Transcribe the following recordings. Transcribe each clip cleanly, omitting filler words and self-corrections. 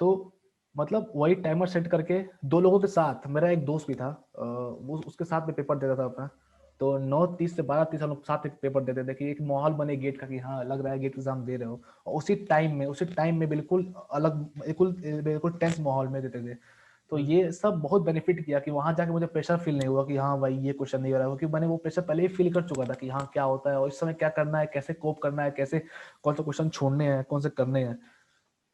तो मतलब वही टाइमर सेट करके 2 लोगों के साथ, मेरा एक दोस्त भी था, वो उसके साथ में पेपर देता था अपना। तो 9:30 से 12:30 हम लोग साथ में पेपर देते थे कि एक माहौल बने गेट का कि हाँ लग रहा है गेट एग्जाम दे रहे हो, और उसी टाइम में बिल्कुल अलग, बिल्कुल बिल्कुल टेंस माहौल में देते थे। तो ये सब बहुत बेनिफिट किया कि वहां जाके मुझे प्रेशर फील नहीं हुआ कि हाँ भाई ये क्वेश्चन नहीं हो रहा है, क्योंकि मैंने वो प्रेशर पहले ही फील कर चुका था कि हाँ क्या होता है और इस समय क्या करना है, कैसे कोप करना है, कैसे कौन सा क्वेश्चन छोड़ने हैं, कौन से करने हैं।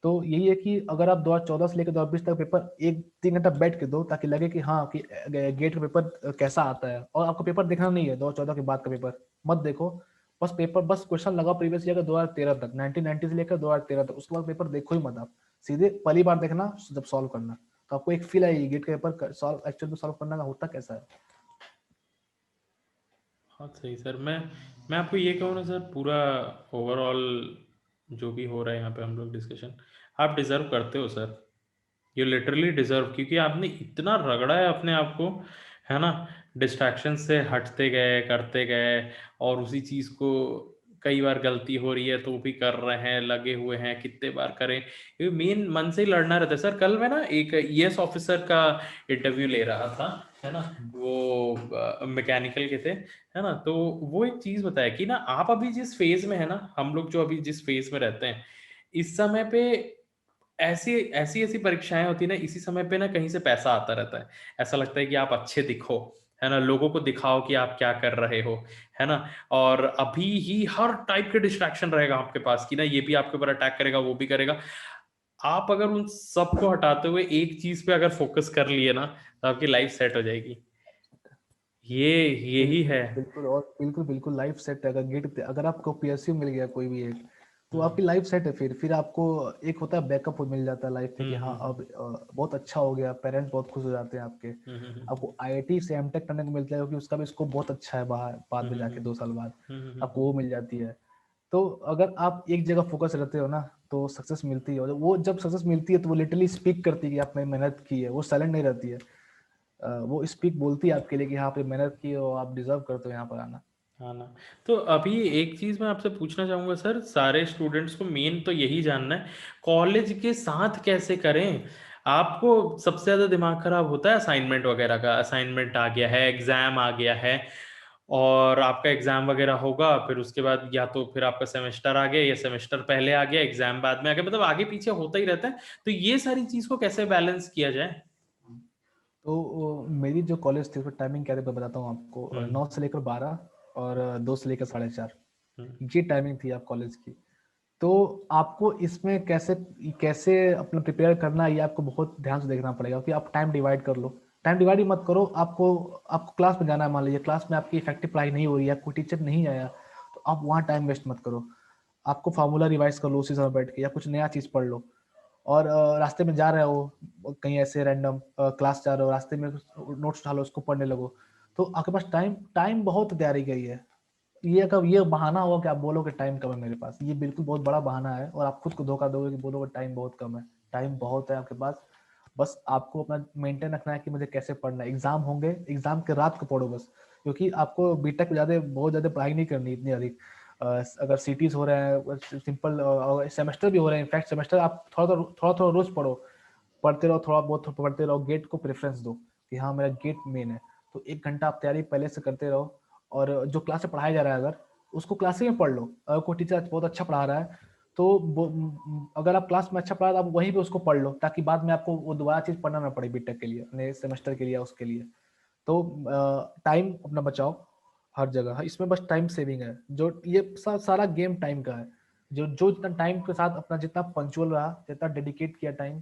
तो यही है कि अगर आप 2014 से लेकर 2020 तक पेपर 1-3 घंटा बैठ के दो, ताकि लगे कि हाँ कि गेट का पेपर कैसा आता है। और आपको पेपर देखना नहीं है 2014 के बाद का पेपर, मत देखो। बस पेपर, बस क्वेश्चन लगा प्रीवियस ईयर का 2013 तक, 1990 से लेकर 2013 तक, उसके बाद पेपर देखो ही मत आप। सीधे पहली बार देखना जब सॉल्व करना, तो आपको एक फील आएगी गेट का पेपर सॉल्व एक्चुअल में सॉल्व करने का होता कैसा है। हाँ सही सर। मैं आपको ये कहूँ ना सर, पूरा ओवरऑल जो भी हो रहा है यहाँ पे हम लोग डिस्कशन, आप डिजर्व करते हो सर। यू लिटरली डिजर्व, क्योंकि आपने इतना रगड़ा है अपने आप को, है ना। डिस्ट्रैक्शन से हटते गए, करते गए, और उसी चीज को कई बार गलती हो रही है तो भी कर रहे हैं, लगे हुए हैं, कितने बार करें। ये मेन मन से ही लड़ना रहता है सर। कल मैं ना एक ईएस ऑफिसर का इंटरव्यू ले रहा था, है ना। वो मैकेनिकल के थे, है ना। तो वो एक चीज बताया कि ना, आप अभी जिस फेज में है ना, हम लोग जो अभी जिस फेज में रहते हैं इस समय पे, ऐसी ऐसी ऐसी परीक्षाएं होती है ना, इसी समय पे ना कहीं से पैसा आता रहता है। ऐसा लगता है कि आप अच्छे दिखो, है ना, लोगों को दिखाओ कि आप क्या कर रहे हो, है ना। और अभी ही हर टाइप के डिस्ट्रैक्शन रहेगा आपके पास कि ना, ये भी आपके ऊपर अटैक करेगा, वो भी करेगा। आप अगर उन सबको हटाते हुए एक चीज पे अगर फोकस कर लिए ना, तो आपकी लाइफ सेट हो जाएगी। ये यही बिल्कुल है। बिल्कुल, और बिल्कुल बिल्कुल लाइफ सेट है। अगर गेट, अगर आपको पीएसयू मिल गया कोई भी एक, तो हम्म आपकी लाइफ सेट है। फिर आपको एक होता है बैकअप मिल जाता है लाइफ में कि हाँ हम्म अब बहुत अच्छा हो गया, पेरेंट्स बहुत खुश हो जाते हैं आपके। आपको आईआईटी से एमटेक करने को मिलता है, क्योंकि उसका भी स्कोप बहुत अच्छा है बाहर, बाद में जाके 2 साल बाद आपको वो मिल जाती है। तो अगर आप एक जगह फोकस रहते हो ना, तो सक्सेस मिलती है। और वो जब सक्सेस मिलती है तो वो लिटरली स्पीक करती है कि आपने मेहनत की है, वो साइलेंट नहीं रहती है। वो स्पीक बोलती है आपके लिए कि हाँ आपने मेहनत की और आप डिजर्व करते हो यहाँ पर आना। हाँ ना। तो अभी एक चीज मैं आपसे पूछना चाहूंगा सर, सारे स्टूडेंट्स को मेन तो यही जानना है, कॉलेज के साथ कैसे करें। आपको सबसे ज्यादा दिमाग खराब होता है असाइनमेंट वगैरह का। असाइनमेंट आ गया है, एग्जाम आ गया है, और आपका एग्जाम वगैरह होगा, फिर उसके बाद या तो फिर आपका सेमेस्टर आ गया, या सेमेस्टर पहले आ गया, एग्जाम बाद में आ गया, मतलब आगे पीछे होता ही रहता है। तो ये सारी चीज को कैसे बैलेंस किया जाए। तो मेरी जो कॉलेज थी उसका टाइमिंग क्या था मैं बताता हूँ आपको। हम्म 9 से लेकर 12 और 2 से लेकर 4:30, हम्म ये टाइमिंग थी आप कॉलेज की। तो आपको इसमें कैसे कैसे अपना प्रिपेयर करना है, ये आपको बहुत ध्यान से देखना पड़ेगा कि आप टाइम डिवाइड कर लो। टाइम डिवाइड ही मत करो। आपको आपको क्लास में जाना है, मान लीजिए क्लास में आपकी इफेक्टिव पढ़ाई नहीं हो रही है, कोई टीचर नहीं आया, तो आप वहाँ टाइम वेस्ट मत करो। आपको फार्मूला रिवाइज कर लो उसी समय बैठ के, या कुछ नया चीज़ पढ़ लो। और रास्ते में जा रहे हो कहीं ऐसे रैंडम क्लास जा रहे हो, रास्ते में नोट्स उठा लो, उसको पढ़ने लगो। तो आपके पास टाइम टाइम बहुत तैयारी गई है। ये कब ये बहाना होगा कि आप बोलोगे टाइम कम है मेरे पास, ये बिल्कुल बहुत बड़ा बहाना है, और आप खुद को धोखा दोगे कि बोलोगे टाइम बहुत कम है। टाइम बहुत है आपके पास। बस आपको अपना मेंटेन रखना है कि मुझे कैसे पढ़ना है। एग्जाम होंगे, एग्जाम के रात को पढ़ो बस, क्योंकि आपको बीटेक में ज्यादा बहुत ज्यादा पढ़ाई नहीं करनी इतनी अधिक। अगर सीटीज हो रहे हैं, सिंपल सेमेस्टर भी हो रहे हैं, इनफैक्ट सेमेस्टर आप थोड़ा थोड़ा रोज पढ़ो, पढ़ते रहो, थोड़ा बहुत पढ़ते रहो, गेट को प्रेफरेंस दो कि हाँ मेरा गेट मेन है। तो 1 घंटा आप तैयारी पहले से करते रहो, और जो क्लास में पढ़ाया जा रहा है अगर उसको क्लास में पढ़ लो। अगर कोई टीचर बहुत अच्छा पढ़ा रहा है तो अगर आप क्लास में अच्छा पढ़ा तो आप वहीं पे उसको पढ़ लो, ताकि बाद में आपको वो दोबारा चीज पढ़ना ना पड़े बीटेक के लिए, अपने सेमेस्टर के लिए, उसके लिए। तो टाइम अपना बचाओ हर जगह। हाँ, इसमें बस टाइम सेविंग है। जो ये सारा गेम टाइम का है। जो जो जितना टाइम के साथ अपना जितना पंचुअल रहा, जितना डेडिकेट किया टाइम,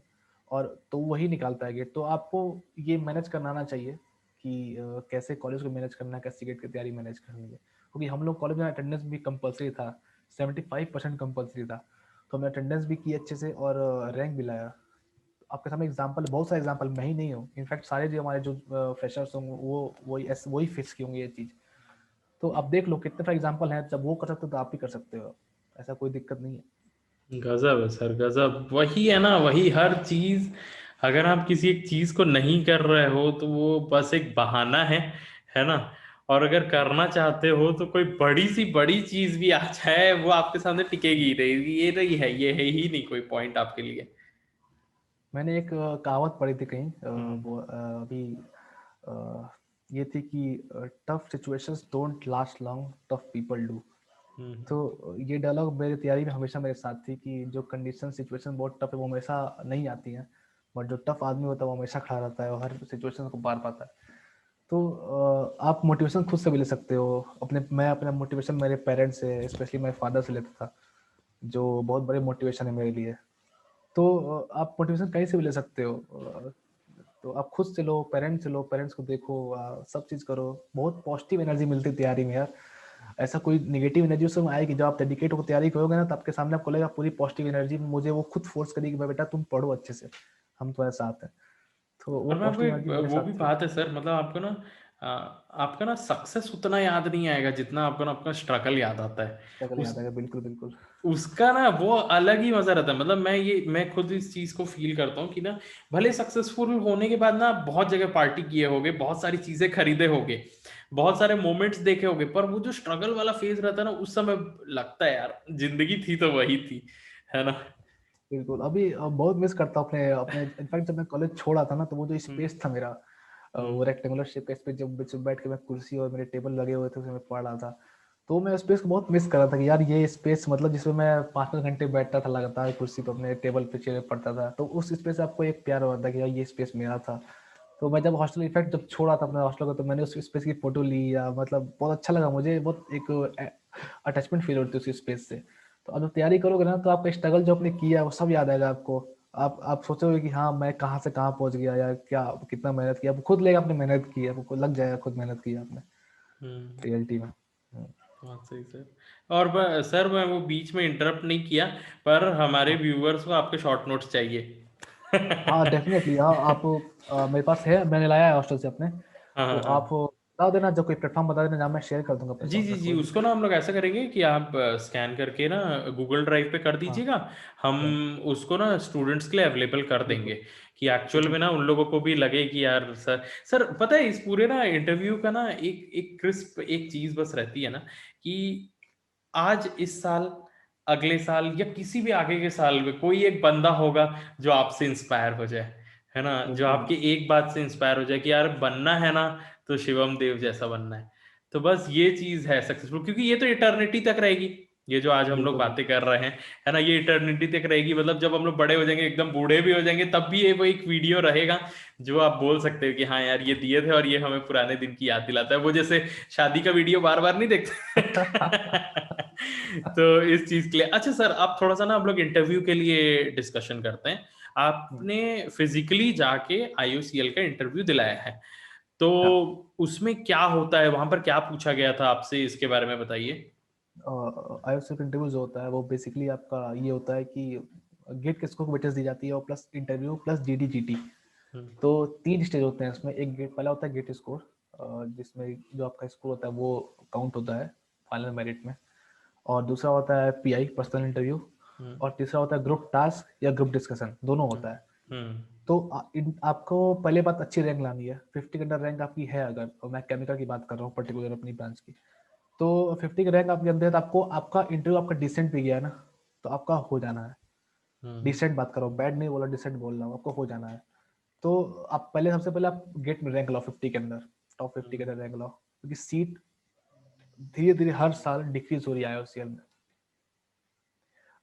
और तो वही निकालता है गेट। तो आपको ये मैनेज करना आना चाहिए कि कैसे कॉलेज को मैनेज करना है, कैसे गेट की तैयारी मैनेज करनी है। क्योंकि हम लोग कॉलेज में अटेंडेंस भी कंपलसरी था, 75% कंपलसरी था। तो हमने अटेंडेंस भी की अच्छे से और रैंक भी लाया। आपके सामने एग्जाम्पल, बहुत सारे एग्जाम्पल, मैं ही नहीं हूँ, इनफैक्ट सारे जो हमारे जो फ्रेशर्स होंगे वो वही फेस की होंगे ये चीज़। तो आप देख लो कितने सारे एग्जाम्पल हैं, जब वो कर सकते हो तो आप भी कर सकते हो। ऐसा कोई दिक्कत नहीं है। गजब है सर, गजब। वही है ना, वही हर चीज। अगर आप किसी एक चीज को नहीं कर रहे हो तो वो बस एक बहाना है ना। और अगर करना चाहते हो तो कोई बड़ी सी बड़ी चीज भी आ जाए, वो आपके सामने टिकेगी ही नहीं, ये नहीं है, ये है ही नहीं कोई पॉइंट आपके लिए। मैंने एक कहावत पढ़ी थी कहीं, हम्म वो अभी ये थी कि tough situations don't last long, tough people do. Hmm तो ये डायलॉग मेरी तैयारी में हमेशा मेरे साथ थी कि जो कंडीशन सिचुएशन बहुत टफ है वो हमेशा नहीं आती हैं, बट जो टफ आदमी होता है वो हमेशा खड़ा रहता है और हर सिचुएशन को पार पाता है। तो आप मोटिवेशन खुद से भी ले सकते हो। मैं अपना मोटिवेशन मेरे पेरेंट्स से, स्पेशली मेरे फादर से लेता था, जो बहुत बड़े मोटिवेशन है मेरे लिए। तो आप मोटिवेशन कहीं से भी ले सकते हो। तो आप खुद से लो, पेरेंट्स से लो, पेरेंट्स को देखो, सब चीज़ करो। बहुत पॉजिटिव एनर्जी मिलती है तैयारी में यार। ऐसा कोई नेगेटिव एनर्जी उसमें आएगी, जब आप डेडिकेट होकर तैयारी करोगे ना, तो आपके सामने आपको लगेगा पूरी पॉजिटिव एनर्जी मुझे वो खुद फोर्स करेगी, भाई बेटा तुम पढ़ो अच्छे से, हम तुम्हारे साथ हैं। तो वो और मैं आपको पॉजिटिव एक एनर्जी मेरे वो साथ भी थी। बात है सर, मतलब आपको ना आपका ना सक्सेस उतना याद नहीं आएगा जितना आपको ना अपना स्ट्रगल याद आता है। स्ट्रगल उस याद आएगा, बिल्कुल बिल्कुल। उसका ना वो अलग ही मजा रहता है। मतलब मैं खुद इस चीज को फील करता हूँ कि ना भले सक्सेसफुल होने के बाद ना बहुत जगह पार्टी किए होगे, बहुत सारी चीजें खरीदे होगे, बहुत सारे मोमेंट्स देखे होगे, पर वो जो स्ट्रगल वाला फेज रहता है ना, उस समय लगता है यार जिंदगी थी तो वही थी, है ना। बिल्कुल। अभी बहुत मिस करता हूँ अपने अपने इनफैक्ट जब मैं कॉलेज छोड़ा था ना, तो वो जो हम्म स्पेस था मेरा, वो हम्म रेक्टेंगुलर शेप का स्पेस, जब बीच में बैठ के मैं कुर्सी और मेरे टेबल लगे हुए थे उसमें मैं पढ़ रहा था, तो मैं स्पेस को बहुत मिस कर रहा था कि यार ये स्पेस, मतलब जिसमें मैं 5-5 घंटे बैठता था लगातार कुर्सी पर, अपने टेबल पे चेयर पे पढ़ता था, तो उस स्पेस से आपको एक प्यार होता था कि यार ये स्पेस मेरा था। तो मैं जब हॉस्टल इनफैक्ट जब छोड़ा था अपने हॉस्टल को, तो मैंने उस स्पेस की फोटो ली, या मतलब बहुत अच्छा लगा मुझे, बहुत एक अटैचमेंट फील होती है उस स्पेस से। तो अब जब तैयारी करोगे ना, तो आपका स्ट्रगल जो आपने किया है वो सब याद आएगा आपको। आप सोचोगे कि हाँ मैं कहाँ से कहाँ पहुंच गया, या क्या कितना मेहनत किया, आपको खुद लेगा आपने मेहनत की है, आपको लग जाएगा खुद मेहनत की है आपने हम्म। रियलिटी में। बहुत सही सर। और सर मैं वो बीच में इंटरप्ट नहीं किया, पर हमारे हाँ व्यूअर्स को आपके शॉर्ट नोट्स चाहिए। हाँ डेफिनेटली, हाँ आप मेरे पास है, मैंने लाया है हॉस्टल से अपने। हाँ तो हाँ आप हाँ। बता देना, जब कोई प्लेटफॉर्म बता देना, जहाँ मैं शेयर कर दूंगा अपने जी शॉर्ट जी नोट, जी, कोई उसको दिक्कत ना हम लोग ऐसा करेंगे कि आप स्कैन करके ना गूगल ड्राइव पे कर नहीं। हाँ दीजिएगा। हम हाँ, उसको ना स्टूडेंट्स के लिए अवेलेबल कर देंगे, बिल्कुल कि एक्चुअल बिल्कुल। में ना उन लोगों को भी लगे कि यार सर, सर पता है इस पूरे ना इंटरव्यू का ना एक एक क्रिस्प एक चीज बस रहती है ना, कि आज इस साल, अगले साल या किसी भी आगे के साल में कोई एक बंदा होगा जो आपसे इंस्पायर हो जाए, है ना, जो बिल्कुल आपकी एक बात से इंस्पायर हो जाए कि यार बनना है ना तो शिवम देव जैसा बनना है। तो बस ये चीज है सक्सेसफुल, क्योंकि ये तो इटर्निटी तक रहेगी। ये जो आज हम लोग बिल्कुल बातें बिल्कुल। कर रहे हैं, है ना, ये इटर्निटी तक रहेगी। मतलब जब हम लोग बड़े हो जाएंगे, एकदम बूढ़े भी हो जाएंगे, तब भी ये वो एक वीडियो रहेगा जो आप बोल सकते हो कि हाँ यार ये दिए थे और ये हमें पुराने दिन की याद दिलाता है। वो जैसे शादी का वीडियो बार बार नहीं देखते। तो इस चीज के लिए अच्छा सर, आप थोड़ा सा ना हम लोग इंटरव्यू के लिए डिस्कशन करते हैं। आपने फिजिकली जाके आईयूसीएल का इंटरव्यू दिलाया है, तो हाँ, उसमें क्या होता है, वहां पर क्या पूछा गया था आपसे, इसके बारे में बताइए। आईएलटीएस इंटरव्यू जो होता है वो बेसिकली आपका ये होता है कि गेट के स्कोर को वेटेज दी जाती है, और plus interview plus GD GT. Hmm तो 3 स्टेज होते हैं इसमें। एक गेट पहला होता है गेट स्कोर, जिसमें जो आपका स्कोर होता है वो काउंट होता है फाइनल मेरिट में। और दूसरा होता है पीआई, पर्सनल इंटरव्यू। हम्म और तीसरा होता है ग्रुप टास्क या ग्रुप डिस्कशन, दोनों हम्म होता है। हम्म तो आपको पहले बात अच्छी रैंक लानी है। 50 के अंदर रैंक आपकी है अगर, और मैं केमिकल की बात कर रहा हूँ पर्टिकुलर अपनी ब्रांच की, तो 50 की रैंक आपके अंदर है, तो आपको आपका इंटरव्यू आपका डिसेंट पे गया है ना, तो आपका हो जाना है। हम्म डिसेंट बात करो, बैड नहीं बोला, डिसेंट बोल रहा हूँ, आपको हो जाना है। तो आप पहले, सबसे पहले आप गेट में रैंक लाओ 50 के अंदर, टॉप 50 के हम्म अंदर रैंक लाओ, क्योंकि सीट धीरे धीरे हर साल डिक्रीज हो रही है आईओसीएल में।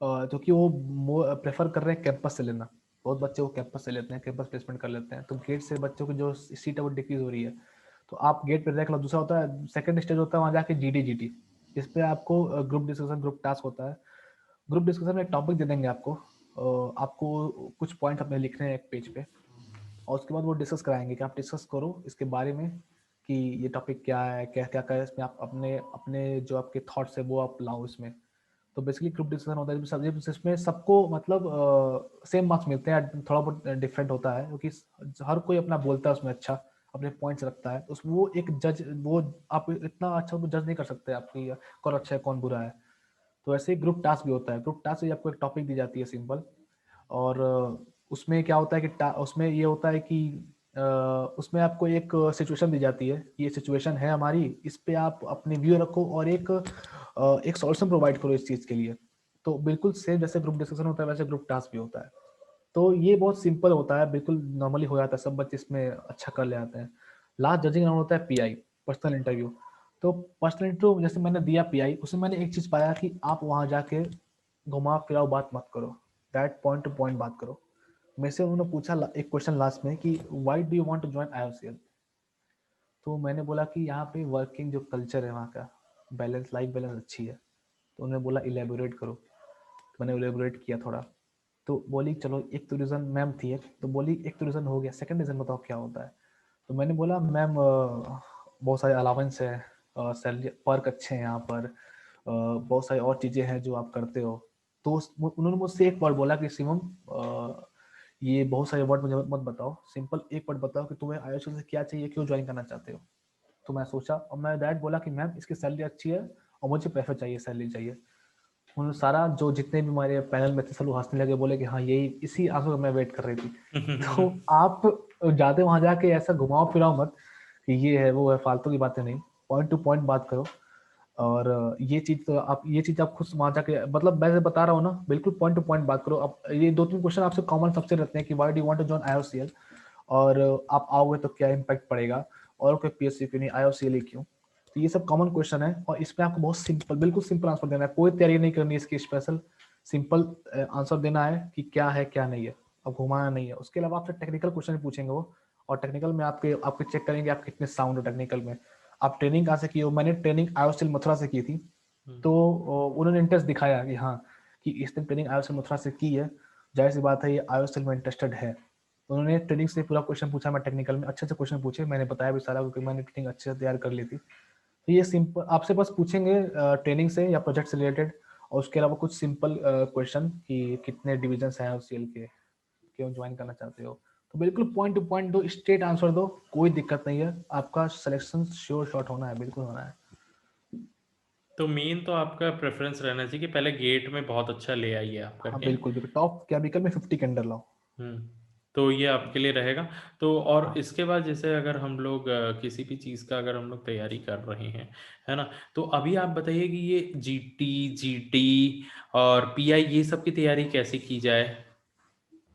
क्योंकि वो प्रेफर कर रहे हैं कैंपस से लेना। बहुत बच्चे वो कैंपस से लेते हैं, कैंपस प्लेसमेंट कर लेते हैं, तो गेट से बच्चों की जो सीट है वो डिक्रीज हो रही है। तो आप गेट पे रैंक लो। दूसरा होता है, सेकंड स्टेज होता है वहाँ जाके जीडी जीटी। इस पे आपको ग्रुप डिस्कशन, ग्रुप टास्क होता है। ग्रुप डिस्कशन में एक टॉपिक दे देंगे आपको, आपको कुछ पॉइंट अपने लिखने हैं एक पेज पे, और उसके बाद वो डिस्कस कराएंगे कि आप डिस्कस करो इसके बारे में, कि ये टॉपिक क्या है, क्या क्या क्या है इसमें, आप अपने अपने जो आपके थॉट्स है वो आप लाओ इसमें। तो बेसिकली ग्रुप डिस्कशन होता है जिसमें सबको मतलब सेम मार्क्स मिलते हैं, थोड़ा बहुत डिफरेंट होता है, क्योंकि हर कोई अपना बोलता है उसमें अच्छा, अपने पॉइंट्स रखता है उस, वो एक जज, वो आप इतना अच्छा जज नहीं कर सकते आपकी कौन अच्छा है कौन बुरा है। तो ऐसे ही ग्रुप टास्क भी होता है। ग्रुप टास्क में आपको एक टॉपिक दी जाती है सिंपल, और उसमें क्या होता है कि उसमें ये होता है कि उसमें आपको एक सिचुएशन दी जाती है, ये सिचुएशन है हमारी, इस पे आप अपने व्यू रखो और एक सॉल्यूशन प्रोवाइड करो इस चीज़ के लिए। तो बिल्कुल सेम जैसे ग्रुप डिस्कशन होता है वैसे ग्रुप टास्क भी होता है। तो ये बहुत सिंपल होता है, बिल्कुल नॉर्मली हो जाता है, सब बच्चे इसमें अच्छा कर ले आते हैं। लास्ट जजिंग राउंड होता है पीआई, पर्सनल इंटरव्यू। तो पर्सनल इंटरव्यू जैसे मैंने दिया पीआई, उसमें मैंने एक चीज पाया कि आप वहां जाके घुमा फिराओ बात मत करो, डायरेक्ट पॉइंट टू पॉइंट बात करो। मेरे से उन्होंने पूछा एक क्वेश्चन लास्ट में कि why do you want to join IOCL. तो मैंने बोला कि यहाँ पे वर्किंग जो कल्चर है वहाँ का, बैलेंस, लाइफ बैलेंस अच्छी है। तो उन्होंने बोला इलेबोरेट करो। तो मैंने इलेबोरेट किया थोड़ा। तो बोली चलो एक तो रीज़न मैम थी एक, तो बोली एक तो रीज़न हो गया, सेकंड रीज़न बताओ क्या होता है। तो मैंने बोला मैम बहुत सारे अलावेंस है, सैलरी पर्क अच्छे हैं यहाँ पर, बहुत सारी और चीज़ें हैं जो आप करते हो। तो उन्होंने मुझसे एक वर्ड बोला कि शिवम, ये बहुत सारे वर्ड मुझे मत बताओ, सिंपल एक वर्ड बताओ कि तुम्हें आयुष से क्या चाहिए, क्यों ज्वाइन करना चाहते हो। तो मैं सोचा और मैं डायरेक्ट बोला कि मैम इसकी सैलरी अच्छी है और मुझे पैसा चाहिए, सैलरी चाहिए। उन्होंने सारा जो जितने भी हमारे पैनल में थे सब लोग हंसने लगे, बोले कि हाँ यही इसी आंसर का मैं वेट कर रही थी। तो आप जाते वहां जाके ऐसा घुमाओ फिराओ मत कि ये है वो है, फालतू की बातें नहीं, पॉइंट टू पॉइंट बात करो। और ये चीज तो आप, ये चीज आप खुद वहां जाके, मतलब मैं बता रहा हूँ ना, बिल्कुल पॉइंट टू पॉइंट बात करो। अब ये दो तीन क्वेश्चन आपसे कॉमन सबसे रहते हैं कि why do you want to join IOCL, और आप आओगे तो क्या इम्पैक्ट पड़ेगा, और कोई पीएससी क्यों नहीं, आईओसीएल क्यों। तो ये सब कॉमन क्वेश्चन है और इसमें आपको बहुत सिंपल, बिल्कुल सिंपल आंसर देना है, कोई तैयारी नहीं करनी है इसकी स्पेशल, सिंपल आंसर देना है कि क्या है क्या नहीं है, अब घुमाना नहीं है। उसके अलावा आपसे टेक्निकल क्वेश्चन पूछेंगे वो, और टेक्निकल में आपके आपके चेक करेंगे आप कितने साउंड हो टेक्निकल में, आप ट्रेनिंग कहाँ से की हो। मैंने ट्रेनिंग आईओसीएल मथुरा से की थी। तो उन्होंने इंटरेस्ट दिखाया कि हाँ कि इसने ट्रेनिंग आईओसीएल मथुरा से की है, जाहिर सी बात है ये आईओसीएल में इंटरेस्टेड है। उन्होंने ट्रेनिंग से पूरा क्वेश्चन पूछा, मैं टेक्निकल में अच्छे से क्वेश्चन पूछे, मैंने बताया भी सारा क्योंकि मैंने ट्रेनिंग अच्छे से तैयार कर ली थी। तो ये सिंपल आपसे बस पूछेंगे ट्रेनिंग से या प्रोजेक्ट से रिलेटेड, और उसके अलावा कुछ सिंपल क्वेश्चन कि कितने डिविजन हैं आईओसीएल के, क्यों ज्वाइन करना चाहते हो। तो बिल्कुल पॉइंट टू पॉइंट दो, स्ट्रेट आंसर दो, कोई दिक्कत नहीं है, आपका सिलेक्शन श्योर शॉट होना है, बिल्कुल होना है। तो मेन तो आपका प्रेफरेंस रहना चाहिए कि पहले गेट में बहुत अच्छा ले आइए आप हाँ करके। बिल्कुल बिल्कुल, टॉप केमिकल में 50 के अंडर लाओ। हम्म। तो ये आपके लिए रहेगा। तो और हाँ इसके बाद जैसे अगर हम लोग किसी भी चीज़ का अगर हम लोग तैयारी कर रहे हैं, है ना, तो अभी आप बताइए कि ये जीटी, जीटी और पीआई ये सब की तैयारी कैसे की जाए।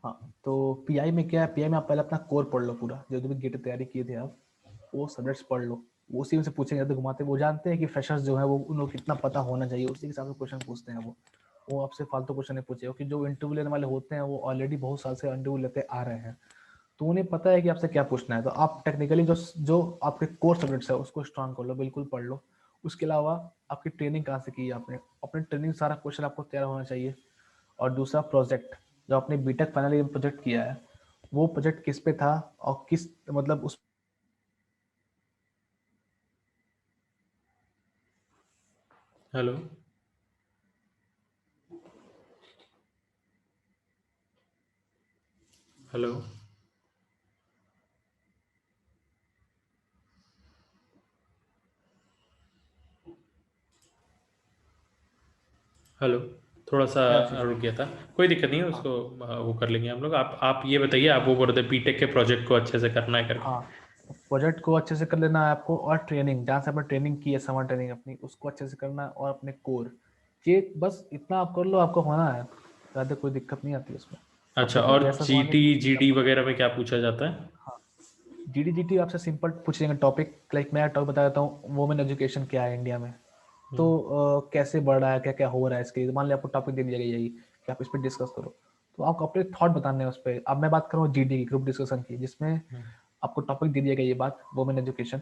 हाँ, तो पीआई में क्या है, पीआई में आप पहले अपना कोर पढ़ लो पूरा, जो भी गेट तैयारी किए थे आप, वो सब्जेक्ट्स पढ़ लो। वो उसी में से पूछेंगे तो घुमाते, वो जानते हैं कि फ्रेशर्स जो है वो उन लोग कितना पता होना चाहिए, उसी के हिसाब से क्वेश्चन पूछते हैं वो आपसे फालतू क्वेश्चन नहीं पूछेगा, कि जो इंटरव्यू लेने वाले होते हैं वो ऑलरेडी बहुत साल से इंटरव्यू लेते आ रहे हैं, तो उन्हें पता है कि आपसे क्या पूछना है। तो आप टेक्निकली जो जो आपके कोर सब्जेक्ट्स है उसको स्ट्रॉन्ग कर लो, बिल्कुल पढ़ लो। उसके अलावा आपकी ट्रेनिंग कहाँ से की है आपने, अपने ट्रेनिंग सारा क्वेश्चन आपको तैयार होना चाहिए। और दूसरा प्रोजेक्ट, जो आपने बीटेक फाइनल ईयर प्रोजेक्ट किया है, वो प्रोजेक्ट किस पे था और किस, मतलब उस, हेलो। हेलो। हेलो। थोड़ा सा क्या चीज़। रुक गया था। कोई दिक्कत नहीं है, हाँ उसको वो कर लेंगे हम लोग। आप ये बताइए, आप वो बोल रहे थे बीटेक के प्रोजेक्ट को अच्छे से करना है करके। हाँ, प्रोजेक्ट को अच्छे से कर लेना है आपको, और ट्रेनिंग जहाँ से आपने ट्रेनिंग की है, समर ट्रेनिंग अपनी, उसको अच्छे से करना है, और अपने कोर, ये बस इतना आप कर लो, आपको होना है, ज़्यादा कोई दिक्कत नहीं आती उसमें। और अच्छा, पेपर और जैसा सवाल जीटी पूछेंगे जीडी आपको। वगैरह में क्या पूछा जाता है। हाँ, जीडी आपसे सिंपल पूछेंगे टॉपिक, लाइक मैं टॉपिक बता देता हूँ, वुमेन एजुकेशन क्या है इंडिया में, तो हम्म। कैसे बढ़ रहा है, क्या क्या हो रहा है इसके, मान लिया आपको टॉपिक दे दिया गया यही कि आप इस पर डिस्कस करो, तो आपको अपने थॉट बताने हैं उस पर। अब मैं बात करूँ जीडी की, ग्रुप डिस्कशन की, जिसमें हम्म। आपको टॉपिक दे दिया गया ये बात, वुमेन एजुकेशन,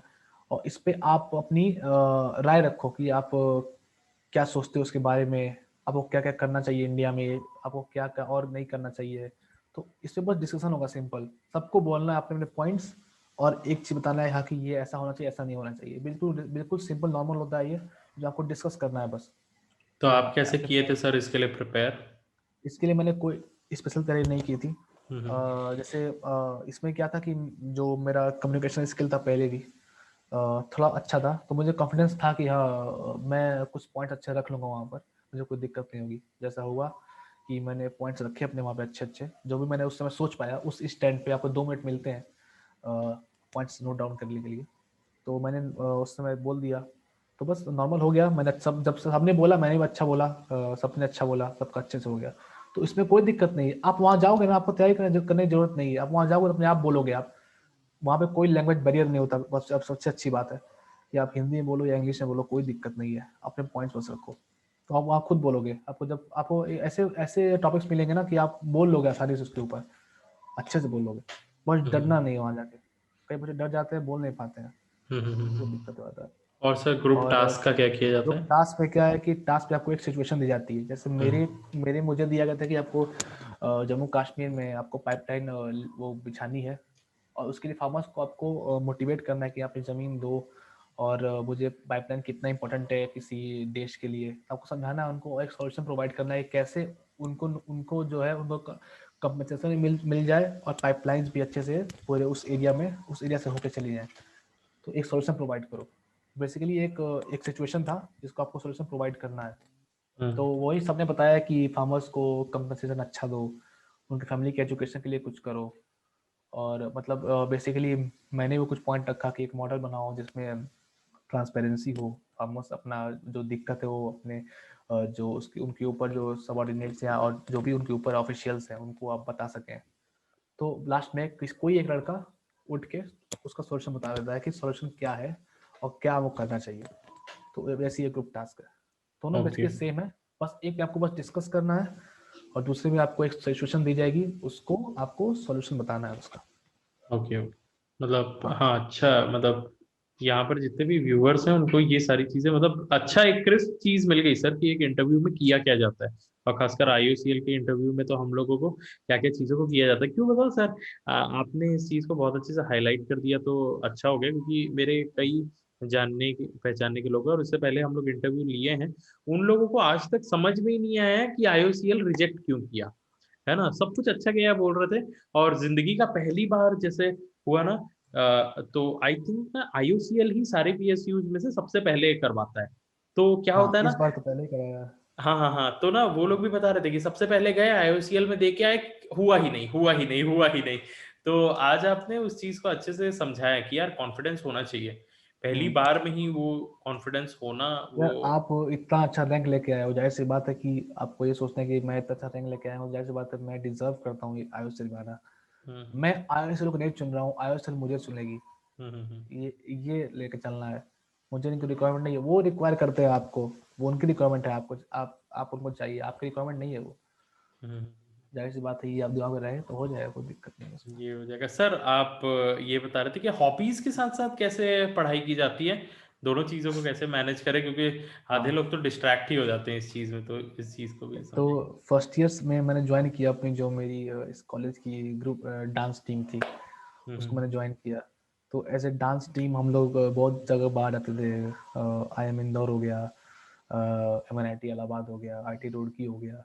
और इस पे आप अपनी राय रखो कि आप क्या सोचते हो उसके बारे में, आपको क्या क्या करना चाहिए इंडिया में, आपको क्या क्या और नहीं करना चाहिए। तो इस पे बस डिस्कशन होगा सिंपल, सबको बोलना है अपने अपने पॉइंट्स, और एक चीज बताना है हाँ कि ये ऐसा होना चाहिए, ऐसा नहीं होना चाहिए, बिल्कुल बिल्कुल सिंपल नॉर्मल होता है ये, जो आपको डिस्कस करना है बस। तो कि आप हाँ कैसे ऐसे किए थे पॉइंट्स सर हैं। इसके लिए प्रिपेयर। इसके लिए मैंने कोई स्पेशल तैयारी नहीं की थी। हम्म। जैसे इसमें क्या था कि जो मेरा कम्युनिकेशन स्किल था पहले भी थोड़ा अच्छा था, तो मुझे कॉन्फिडेंस था कि हाँ मैं कुछ पॉइंट अच्छे रख लूँगा वहाँ पर, मुझे कोई दिक्कत नहीं होगी। जैसा हुआ कि मैंने पॉइंट्स रखे अपने वहाँ पे अच्छे अच्छे, जो भी मैंने उस समय सोच पाया, उस स्टैंड पे आपको 2 मिनट मिलते हैं पॉइंट्स नोट डाउन करने के लिए, तो मैंने उस समय बोल दिया, तो बस नॉर्मल हो गया। मैंने सब, जब सबने बोला मैंने भी अच्छा बोला, सबने अच्छा बोला, सबका अच्छे से हो गया। तो इसमें कोई दिक्कत नहीं है। आप वहाँ जाओगे ना, आपको तैयारी करने की जरूरत नहीं है, आप वहाँ जाओगे तो अपने आप बोलोगे आप। वहाँ पे कोई लैंग्वेज बैरियर नहीं होता, बस अब सबसे अच्छी बात है कि आप हिंदी में बोलो या इंग्लिश में बोलो, कोई दिक्कत नहीं है, अपने पॉइंट्स बस रखो। तो आप वहाँ खुद बोलोगे, आपको जब आपको ऐसे ऐसे टॉपिक्स मिलेंगे ना कि आप बोल लोगे आसानी से उसके ऊपर, अच्छे से बोल लोगे। बस डरना नहीं है वहाँ जाके। कई बच्चे डर जाते हैं, बोल नहीं पाते हैं, वो दिक्कत आता है। और सर ग्रुप और टास्क का क्या किया जाता ग्रुप है? टास्क में क्या है कि टास्क में आपको एक सिचुएशन दी जाती है। जैसे मेरे मेरे मुझे दिया गया था कि आपको जम्मू कश्मीर में आपको पाइपलाइन वो बिछानी है, और उसके लिए फार्मर्स को आपको मोटिवेट करना है कि आप ये ज़मीन दो, और मुझे पाइपलाइन कितना इंपॉर्टेंट है किसी देश के लिए, आपको समझाना है उनको, एक सॉल्यूशन प्रोवाइड करना है कैसे उनको उनको जो है उनको कंपनसेशन मिल जाए, और पाइपलाइंस भी अच्छे से पूरे उस एरिया में उस एरिया से होकर चली जाए। तो एक सॉल्यूशन प्रोवाइड करो। बेसिकली एक सिचुएशन था जिसको आपको सॉल्यूशन प्रोवाइड करना है। तो वही सबने बताया कि फार्मर्स को कंपनसेशन अच्छा दो, उनकी फैमिली के एजुकेशन के लिए कुछ करो, और मतलब बेसिकली मैंने वो कुछ पॉइंट रखा कि एक मॉडल बनाओ जिसमें ट्रांसपेरेंसी हो, फार्मर्स अपना जो दिक्कत है वो अपने जो उसके उनके ऊपर जो सबॉर्डिनेट्स हैं और जो भी उनके ऊपर ऑफिशियल्स हैं उनको आप बता सकें। तो लास्ट में कोई एक लड़का उठ के उसका सॉल्यूशन बता देता है कि सॉल्यूशन क्या है और क्या वो करना चाहिए। तो वैसे ये ग्रुप टास्क है, दोनों ओके बेसिकली सेम है। बस एक में आपको बस डिस्कस करना है, और दूसरे में आपको एक सिचुएशन दी जाएगी, उसको आपको सॉल्यूशन बताना है उसका। Okay okay. मतलब हाँ हाँ, अच्छा, मतलब यहाँ पर जितने भी व्यूअर्स हैं उनको ये सारी चीजें, मतलब अच्छा एक क्रिस्प चीज मिल गई सर कि एक इंटरव्यू में किया क्या जाता है। और खासकर हाँ आईओसीएल के इंटरव्यू में तो हम लोगों को क्या क्या चीजों को किया जाता है, क्यों बताओ सर। आपने इस चीज को बहुत अच्छे से हाईलाइट कर दिया तो अच्छा हो गया, क्योंकि मेरे कई जानने के पहचानने के लोग हैं और इससे पहले हम लोग इंटरव्यू लिए हैं, उन लोगों को आज तक समझ में ही नहीं आया है कि आईओसीएल रिजेक्ट क्यों किया। है ना, सब कुछ अच्छा गया बोल रहे थे। और जिंदगी का पहली बार जैसे हुआ ना, तो आई थिंक ना आईओसीएल ही सारे पीएसयूज में से सबसे पहले करवाता है। तो क्या हाँ, होता है इस ना, बार तो पहले ही कराया। हाँ हाँ हाँ, तो ना वो लोग भी बता रहे थे कि सबसे पहले गए आईओसीएल में दे के आए, हुआ ही नहीं, हुआ ही नहीं, हुआ ही नहीं। तो आज आपने उस चीज को अच्छे से समझाया कि यार कॉन्फिडेंस होना चाहिए, पहली हम्म। बार में ही वो कॉन्फिडेंस होना वो। यार आप इतना अच्छा रैंक लेके आए हो, जाहिर सी बात है कि आपको ये सोचना है कि मैं इतना अच्छा रैंक लेके आया हूँ, जाहिर सी बात है मैं डिजर्व करता हूँ आईओएसएल में आना। हम्म मैं आईओएसएल को नहीं चुन रहा हूँ, आईओएसएल मुझे चुनेगी। हम्म। ये लेके चलना है। मुझे इनकी रिक्वायरमेंट नहीं है, वो रिक्वायर करते हैं आपको, वो उनकी रिक्वायरमेंट है आपको, आप उनको चाहिए, आपकी रिक्वायरमेंट नहीं है वो। हम्म। जाहिर सी बात है, ये आप दिमाग में रहे तो हो जाएगा, कोई दिक्कत नहीं है उसमें। ये हो जाएगा सर। आप ये बता रहे थे कि हॉबीज के साथ साथ कैसे पढ़ाई की जाती है, दोनों चीजों को कैसे मैनेज करें, क्योंकि आधे हाँ, लोग तो डिस्ट्रैक्ट ही हो जाते हैं इस चीज में, तो इस चीज को भी तो समझेंगे। फर्स्ट ईयर्स में मैंने ज्वाइन किया अपनी जो मेरी इस कॉलेज की ग्रुप डांस टीम थी, उसको हम्म मैंने ज्वाइन किया। तो एज ए डांस टीम हम लोग बहुत जगह बाहर जाते थे। आई एम इंदौर हो गया, MNIT इलाहाबाद हो गया, IIT रुड़की हो गया,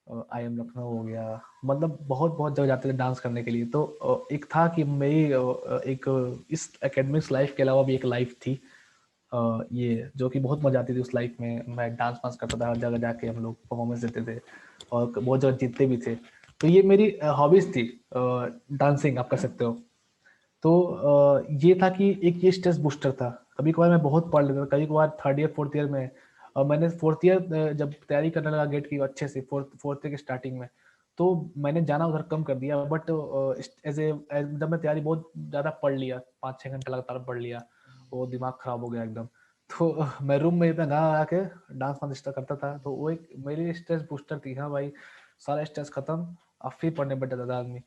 IIM लखनऊ हो गया, मतलब बहुत बहुत जगह जाते थे डांस करने के लिए। तो एक था कि मेरी एक इस एकेडमिक्स लाइफ के अलावा भी एक लाइफ थी, ये जो कि बहुत मजा आती थी उस लाइफ में। मैं डांस वांस करता था, हर जगह जाके हम लोग परफॉर्मेंस देते थे, और बहुत जगह जीतते भी थे। तो ये मेरी हॉबीज थी, डांसिंग आप कह सकते हो। तो ये था कि एक ये स्ट्रेस बूस्टर था। कभी कभार मैं बहुत पढ़ लेता था, कभी कभार थर्ड ईयर फोर्थ ईयर में, मैंने फोर्थ ईयर जब तैयारी करने लगा गेट की अच्छे से, फोर्थ ईयर के स्टार्टिंग में, तो मैंने जाना उधर कम कर दिया। बट एज ए जब मैं तैयारी बहुत ज़्यादा पढ़ लिया, 5-6 घंटे लगातार पढ़ लिया, वो दिमाग खराब हो गया एकदम। तो मैं रूम में इतना गाना गा के डांस वांस स्टार्ट करता था, तो वो एक मेरी स्ट्रेस बूस्टर थी। हाँ भाई, सारा स्ट्रेस खत्म, अब फिर पढ़ने बैठ जाता था आदमी।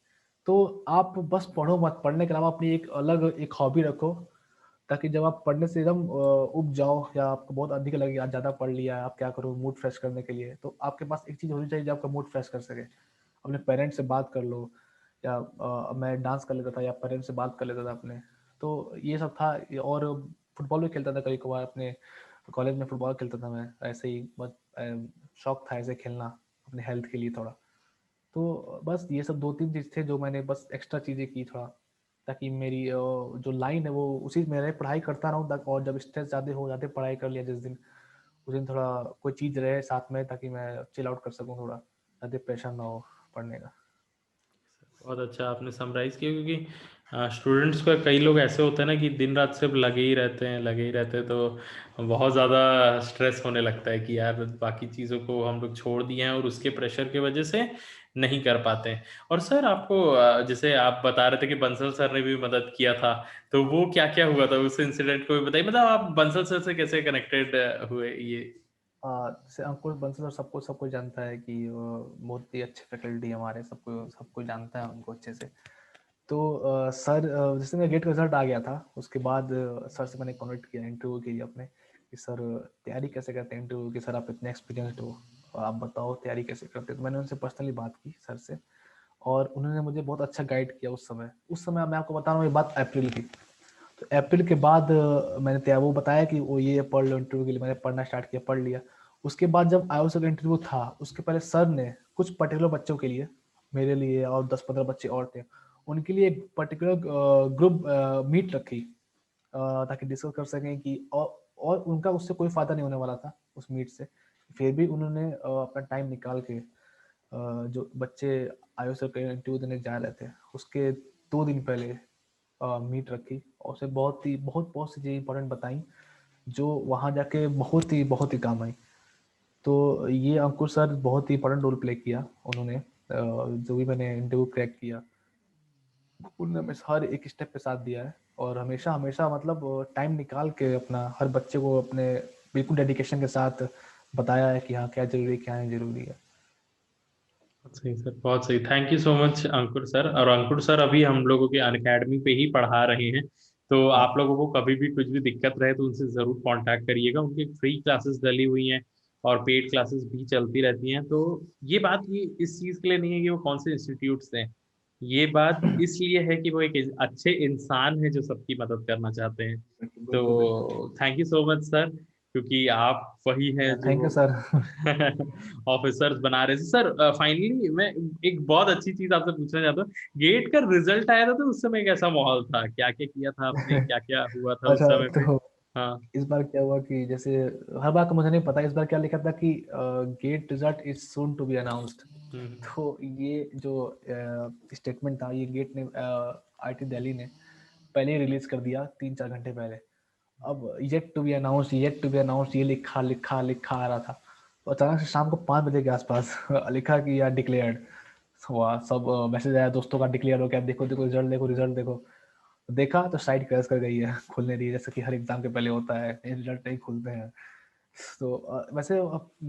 तो आप बस पढ़ो मत, पढ़ने के अलावा अपनी एक अलग एक हॉबी रखो, ताकि जब आप पढ़ने से एकदम उब जाओ, या आपको बहुत अधिक लगे आज ज़्यादा पढ़ लिया, आप क्या करो मूड फ्रेश करने के लिए, तो आपके पास एक चीज़ होनी चाहिए जो आपका मूड फ्रेश कर सके। अपने पेरेंट्स से बात कर लो, या मैं डांस कर लेता था या पेरेंट्स से बात कर लेता था अपने। तो ये सब था। और फुटबॉल भी खेलता था कभी कभार, अपने कॉलेज में फुटबॉल खेलता था मैं, ऐसे ही बहुत शौक था ऐसे खेलना, अपने हेल्थ के लिए थोड़ा। तो बस ये सब 2-3 चीज़ थे जो मैंने बस एक्स्ट्रा चीज़ें की थोड़ा, ताकि मेरी जो लाइन है वो उसी में रहे, पढ़ाई करता रहूँ तक। और जब स्ट्रेस ज़्यादा हो जाते पढ़ाई कर लिया जिस दिन, उस दिन थोड़ा कोई चीज़ रहे साथ में, ताकि मैं चिल आउट कर सकूँ, थोड़ा ज़्यादा प्रेशर ना हो पढ़ने का। बहुत अच्छा आपने समराइज किया, क्योंकि स्टूडेंट्स का कई लोग ऐसे होते हैं ना कि दिन रात सिर्फ लगे ही रहते हैं, तो बहुत ज़्यादा स्ट्रेस होने लगता है कि यार बाकी चीज़ों को हम लोग छोड़ दिए हैं और उसके प्रेशर की वजह से नहीं कर पाते हैं। और सर आपको जैसे आप बता रहे थे कि बंसल सर ने भी मदद किया था, तो वो क्या-क्या हुआ था उस इंसिडेंट को भी बताइए? मतलब आप बंसल सर से कैसे कनेक्टेड हुए ये? से अंकुर बंसल सर सबको सबको जानता है कि बहुत ही अच्छे फैकल्टी हमारे, सबको सबको जानता है उनको अच्छे से। तो सर जैसे मेरा गेट का रिजल्ट आ गया था, उसके बाद सर से मैंने कॉन्टेक्ट किया इंटरव्यू के लिए अपने कि सर तैयारी कैसे करते हैं इंटरव्यू की, सर आप इतने एक्सपीरियंसड हो, आप बताओ तैयारी कैसे करते हैं। तो मैंने उनसे पर्सनली बात की सर से, और उन्होंने मुझे बहुत अच्छा गाइड किया उस समय मैं आपको बता रहा हूँ ये बात अप्रैल की। तो अप्रैल के बाद मैंने तैयार वो बताया कि वो ये पढ़ लो इंटरव्यू के लिए, मैंने पढ़ना स्टार्ट किया, पढ़ लिया। उसके बाद जब आईओएस का इंटरव्यू था, उसके पहले सर ने कुछ पर्टिकुलर बच्चों के लिए, मेरे लिए और 10-15 बच्चे और थे, उनके लिए एक पर्टिकुलर ग्रुप मीट रखी, ताकि डिस्कस कर सकें कि और उनका उससे कोई फायदा नहीं होने वाला था उस मीट से। फिर भी उन्होंने अपना टाइम निकाल के जो बच्चे आईओएस का इंटरव्यू देने जा रहे थे, उसके 2 दिन पहले मीट रखी, और उसे बहुत बहुत सी चीज़ें इंपॉर्टेंट बताई जो वहाँ जाके बहुत ही काम आई। तो ये अंकुर सर बहुत ही इंपॉर्टेंट रोल प्ले किया उन्होंने, जो भी मैंने इंटरव्यू क्रैक किया उन्होंने हमें हर एक स्टेप पे साथ दिया है, और हमेशा हमेशा मतलब टाइम निकाल के अपना हर बच्चे को अपने बिल्कुल डेडिकेशन के साथ बताया है कि हाँ क्या जरूरी है क्या नहीं जरूरी है। सही सर, बहुत सही। Thank you so much Ankur sir. और अंकुर सर अभी हम लोगों के अनअकैडमी पे ही पढ़ा रहे हैं, तो हाँ, आप लोगों को कभी भी कुछ भी दिक्कत रहे तो उनसे ज़रूर कांटेक्ट करिएगा। उनकी फ्री क्लासेस डली हुई हैं और पेड क्लासेस भी चलती रहती हैं। तो ये बात ये इस चीज़ के लिए नहीं है कि वो कौन से इंस्टीट्यूट से हैं, ये बात इसलिए है कि वो एक अच्छे इंसान है जो सबकी मदद करना चाहते हैं। बिल्कुल बिल्कुल। तो thank you so much sir, क्योंकि आप वही हैं थैंक यू जो सर। ऑफिसर्स बना रहे थे। सर फाइनली मैं एक बहुत अच्छी चीज आपसे पूछना चाहता हूँ, गेट का रिजल्ट आया था तो उस समय कैसा माहौल था, क्या क्या किया था आपने, क्या क्या हुआ था उस अच्छा, समय पे? तो हाँ। इस बार क्या हुआ कि जैसे हर बार का मुझे नहीं पता, इस बार क्या लिखा था कि GATE result is soon to be announced. Hmm. तो ये जो स्टेटमेंट था, ये गेट ने, आईटी दिल्ली ने पहले ही रिलीज कर दिया 3-4 घंटे पहले। अब येट टू बी अनाउंस्ड ये लिखा लिखा लिखा आ रहा था। तो अचानक से शाम को 5 बजे के आसपास लिखा कि यार डिक्लेयर्ड हुआ, सब मैसेज आया दोस्तों का, डिक्लेयर हो गया, देखो देखो रिजल्ट देखो रिजल्ट देखो। देखा तो साइट क्रैश कर गई है, खुलने दी, जैसे कि हर एग्जाम के पहले होता है, रिजल्ट नहीं खुलते हैं। तो वैसे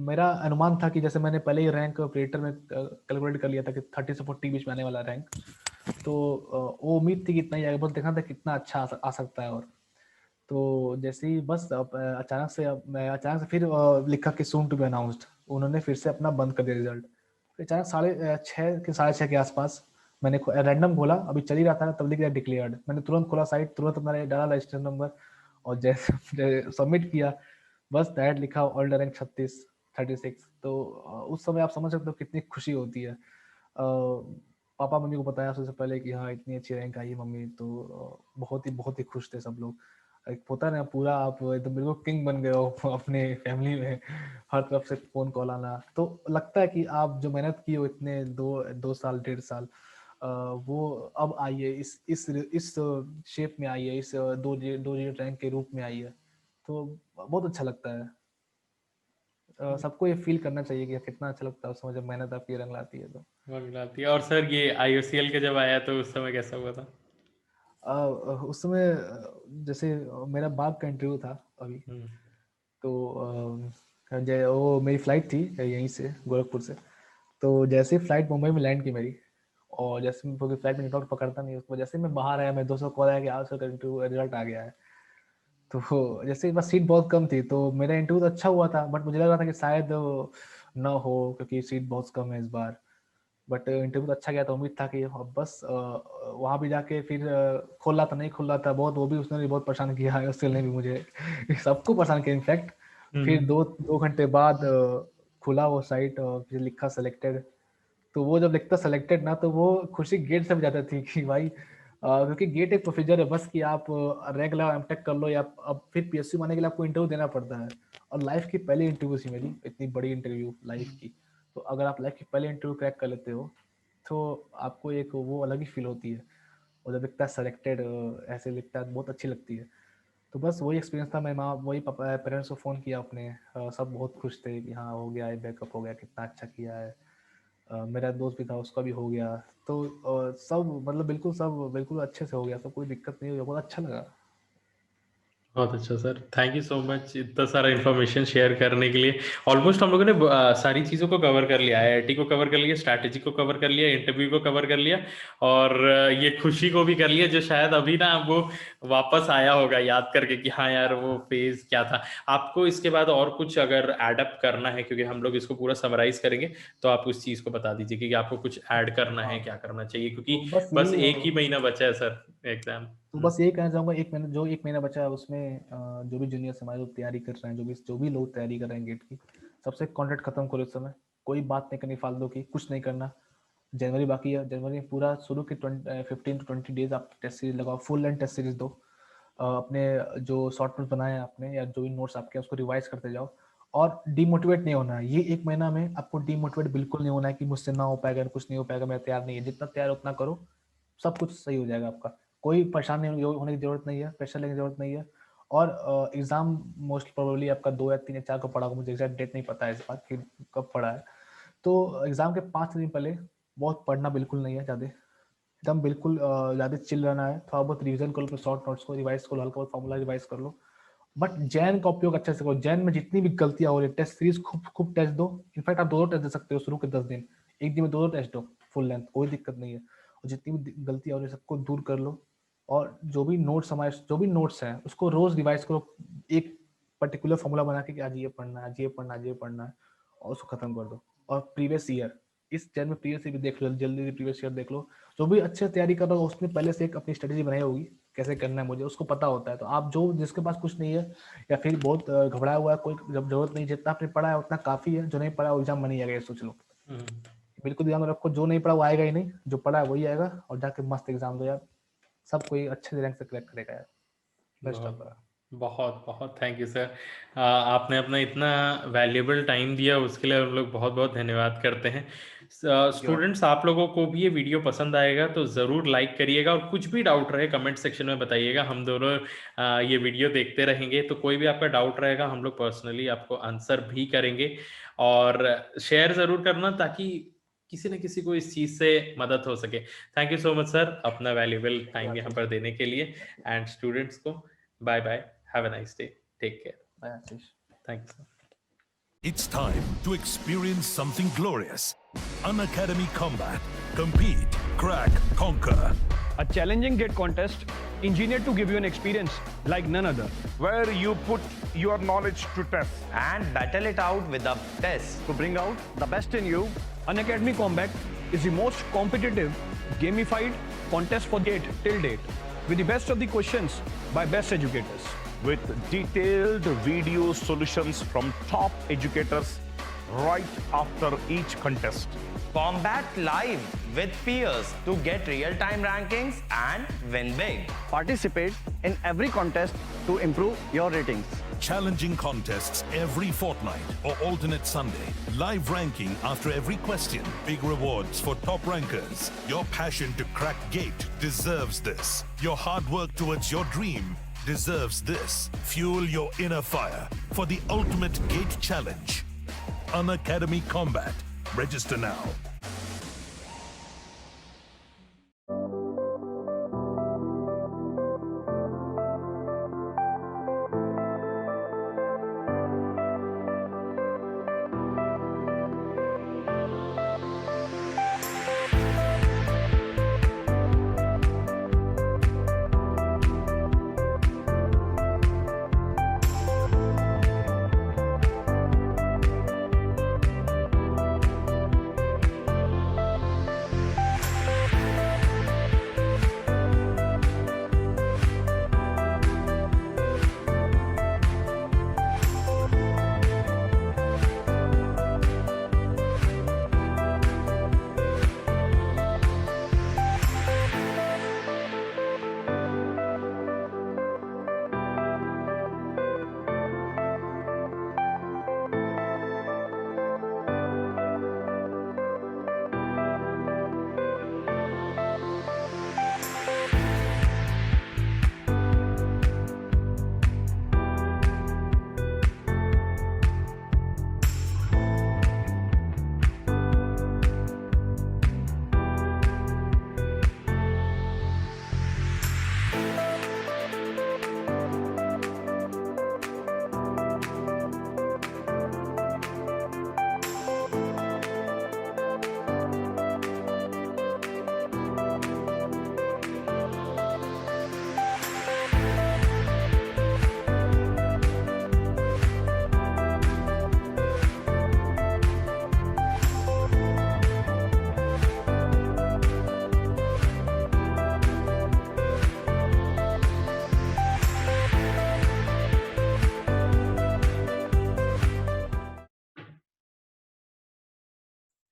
मेरा अनुमान था कि जैसे मैंने पहले ही रैंक प्रेडिक्टर में कैलकुलेट कर लिया था कि 30 से 40 बीच में आने वाला रैंक। तो वो उम्मीद थी कि इतना ही आएगा, बस देखना था कितना अच्छा आ सकता है। और तो जैसे ही बस अचानक से फिर लिखा कि सून टू बी अनाउंस्ड, उन्होंने फिर से अपना बंद कर दिया रिजल्ट। फिर अचानक 6 के साढ़े 6 के आसपास मैंने रैंडम खोला, अभी चल ही रहा था, तब लिख दिया डिक्लेयर्ड। मैंने तुरंत खोला साइट, तुरंत मैंने डाला रजिस्ट्रेशन नंबर, और जैसे सबमिट किया, बस डायरेक्ट लिखा ऑल रैंक 36। तो उस समय आप समझ सकते हो कितनी खुशी होती है। पापा मम्मी को बताया सबसे पहले कि हाँ इतनी अच्छी रैंक आई है मम्मी, तो बहुत ही खुश थे सब लोग। एक होता है ना, पूरा आप एकदम बिल्कुल किंग बन गए हो अपने फैमिली में, हर तरफ से फोन कॉल आना, तो लगता है कि आप जो मेहनत की हो इतने 2 साल 1.5 साल, वो अब आई है, इस शेप में आई है, इस 2 डिजिट रैंक के रूप में आई है। तो बहुत अच्छा लगता है। सबको ये फील करना चाहिए कि कितना अच्छा लगता है उस समय जब मेहनत आपकी रंग लाती है तो। मंगलाती है। और सर ये आईओसीएल का जब आया तो उस समय कैसा हुआ था? उस समय जैसे मेरा बाग का इंटरव्यू था अभी, हम्म। तो वो मेरी फ्लाइट थी यहीं से गोरखपुर से। तो जैसे ही फ्लाइट मुंबई में लैंड की मेरी, और जैसे क्योंकि फ्लाइट में नेटवर्क पकड़ता नहीं, उसको जैसे ही मैं बाहर आया, मेरे दोस्तों को कॉल आया कि आज सर इंटरव्यू रिजल्ट आ गया है। तो जैसे बस सीट बहुत कम थी, तो मेरा इंटरव्यू तो अच्छा हुआ था, बट मुझे लग रहा था कि शायद ना हो, क्योंकि सीट बहुत कम है इस बार। बट इंटरव्यू तो अच्छा गया, तो उम्मीद था कि अब बस वहाँ भी जाके फिर खोल रहा था नहीं खुल रहा था बहुत, वो भी उसने भी बहुत परेशान किया है, उससे ने भी मुझे सबको परेशान किया इनफैक्ट। फिर हम्म। 2 घंटे बाद खुला वो साइट, और फिर लिखा सेलेक्टेड। तो वो जब लिखता सेलेक्टेड ना, तो वो खुशी गेट से भी ज्यादा थी कि भाई क्योंकि गेट एक प्रोसीजर है बस कि आप रैंक लो, एमटेक कर लो, या अब फिर पीएसयू आने के लिए आपको इंटरव्यू देना पड़ता है। और लाइफ की पहली इंटरव्यू थी मेरी, इतनी बड़ी इंटरव्यू लाइफ की। तो अगर आप लाइफ की पहली इंटरव्यू क्रैक कर लेते हो, तो आपको एक वो अलग ही फील होती है। और जब लिखता है सेलेक्टेड, ऐसे लिखता है, बहुत अच्छी लगती है। तो बस वही एक्सपीरियंस था। मैं माँ वही पेरेंट्स को फ़ोन किया अपने, सब बहुत खुश थे कि हाँ हो गया है, बैकअप हो गया, कितना अच्छा किया है। मेरा दोस्त भी था, उसका भी हो गया। तो सब मतलब बिल्कुल सब बिल्कुल अच्छे से हो गया, सब कोई दिक्कत नहीं हुई, बहुत अच्छा लगा। बहुत अच्छा sir, thank you so much इतना सारा इन्फॉर्मेशन शेयर करने के लिए। ऑलमोस्ट हम लोगों ने सारी चीज़ों को कवर कर लिया, आईआईटी को कवर कर लिया, स्ट्रैटेजी को कवर कर लिया, इंटरव्यू को कवर कर लिया, और ये खुशी को भी कर लिया, जो शायद अभी ना वो वापस आया होगा याद करके कि हाँ यार वो फेज क्या था। आपको इसके बाद और कुछ अगर एडअप करना है, क्योंकि हम लोग इसको पूरा समराइज करेंगे, तो आप उस चीज़ को बता दीजिए कि आपको कुछ ऐड करना है, हाँ, क्या करना चाहिए, तो क्योंकि बस बस यही एक ही महीना बचा है सर एग्जाम। तो बस यही कहना चाहूँगा, एक महीना बचा है उसमें, जो भी जूनियर्स हमारे लोग तैयारी कर रहे हैं, जो भी लोग तैयारी कर रहे हैं गेट की, सबसे कॉन्ट्रैक्ट खत्म करो इस समय। कोई बात नहीं करनी फालतू की, कुछ नहीं करना। जनवरी बाकी है, जनवरी में पूरा शुरू के 15 to 20 डेज आप टेस्ट सीरीज लगाओ, फुल लेंथ टेस्ट सीरीज दो। अपने जो शॉर्ट नोट्स बनाए हैं आपने, या जो भी नोट्स आपके हैं, उसको रिवाइज करते जाओ। और डीमोटिवेट नहीं होना है। ये एक महीना में आपको डीमोटिवेट बिल्कुल नहीं होना है कि मुझसे ना हो पाएगा, कुछ नहीं हो पाएगा, मैं तैयार नहीं है। जितना तैयार उतना करो, सब कुछ सही हो जाएगा आपका। कोई परेशान नहीं होने की जरूरत नहीं है, प्रेशर लेने की जरूरत नहीं है। और एग्जाम मोस्ट प्रोबेबली आपका 2 या 3 या 4 को पड़ा होगा, मुझे एग्जैक्ट डेट नहीं पता है इस बात की कब पड़ा है। तो एग्जाम के 5 दिन पहले बहुत पढ़ना बिल्कुल नहीं है ज़्यादा, एकदम बिल्कुल ज़्यादा चिल रहना है। थोड़ा बहुत रिवीजन कर लो, अपने शॉर्ट नोट्स को रिवाइज कर लो, हल्का बहुत फॉर्मूला रिवाइज कर लो। बट जैन का उपयोग अच्छे से करो। जैन में जितनी भी गलतियां हो रही है, टेस्ट सीरीज खूब खूब टेस्ट दो। इनफैक्ट आप 2 टेस्ट दे सकते हो शुरू के 10 दिन, एक दिन में 2 टेस्ट दो फुल लेंथ, कोई दिक्कत नहीं है। और जितनी भी गलतियां हो रही है सबको दूर कर लो। और जो भी नोट्स हैं उसको रोज रिवाइज करो, एक पर्टिकुलर फॉर्मूला बना के कि आज ये पढ़ना है, आज ये पढ़ना है, आज ये पढ़ना है, और उसको खत्म कर दो। और प्रीवियस ईयर, इस जैन में प्रीवियस ईयर भी देख लो, जल्दी प्रीवियस ईयर देख लो। जो भी अच्छे से तैयारी कर रहा हो उसने पहले से एक अपनी स्ट्रेटेजी बनाई होगी, कैसे करना है मुझे उसको पता होता है। तो आप जो जिसके पास कुछ नहीं है, या फिर बहुत घबराया हुआ है, कोई जब जरूरत नहीं, जितना आपने पढ़ा है उतना काफी है। जो नहीं पढ़ा वो एग्जाम में नहीं आएगा, ये सोच लो। बिल्कुल ध्यान में रखो, जो नहीं पढ़ा वो आएगा ही नहीं, जो पढ़ा है वही आएगा। और जाके मस्त एग्जाम दो यार, सब कोई अच्छे रैंक से क्रैक करेगा यार। Best of luck. बहुत बहुत थैंक यू सर। आपने अपना इतना वैल्यूएबल टाइम दिया, उसके लिए हम लोग बहुत बहुत धन्यवाद करते हैं। स्टूडेंट्स, आप लोगों को भी ये वीडियो पसंद आएगा तो ज़रूर लाइक करिएगा, और कुछ भी डाउट रहे कमेंट सेक्शन में बताइएगा। हम दोनों ये वीडियो देखते रहेंगे, तो कोई भी आपका डाउट रहेगा हम लोग पर्सनली आपको आंसर भी करेंगे। और शेयर ज़रूर करना, ताकि किसी न किसी को इस चीज़ से मदद हो सके। Thank you so much sir, अपना वैल्यूएबल टाइम यहाँ पर देने के लिए। एंड स्टूडेंट्स को bye bye, have a nice day, take care, bye Ashish. Thanks. It's time to experience something glorious. Unacademy Combat. Compete, crack, conquer. A challenging gate contest engineered to give you an experience like none other. Where you put your knowledge to test. and battle it out with a test. To bring out the best in you, Unacademy Combat is the most competitive, gamified contest for gate till date, with the best of the questions by best educators. With detailed video solutions from top educators right after each contest. Combat live with peers to get real-time rankings and win big. Participate in every contest to improve your ratings. Challenging contests every fortnight or alternate Sunday. Live ranking after every question. Big rewards for top rankers. Your passion to crack gate deserves this. Your hard work towards your dream deserves this. Fuel your inner fire for the ultimate gate challenge. Unacademy Combat. Register now.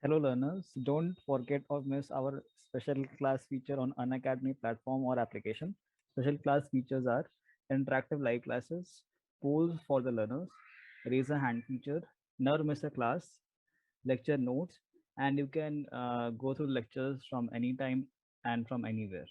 Hello learners, don't forget or miss our special class feature on Unacademy platform or application. Special class features are interactive live classes, polls for the learners, raise a hand feature, never miss a class, lecture notes, and you can go through lectures from anytime and from anywhere.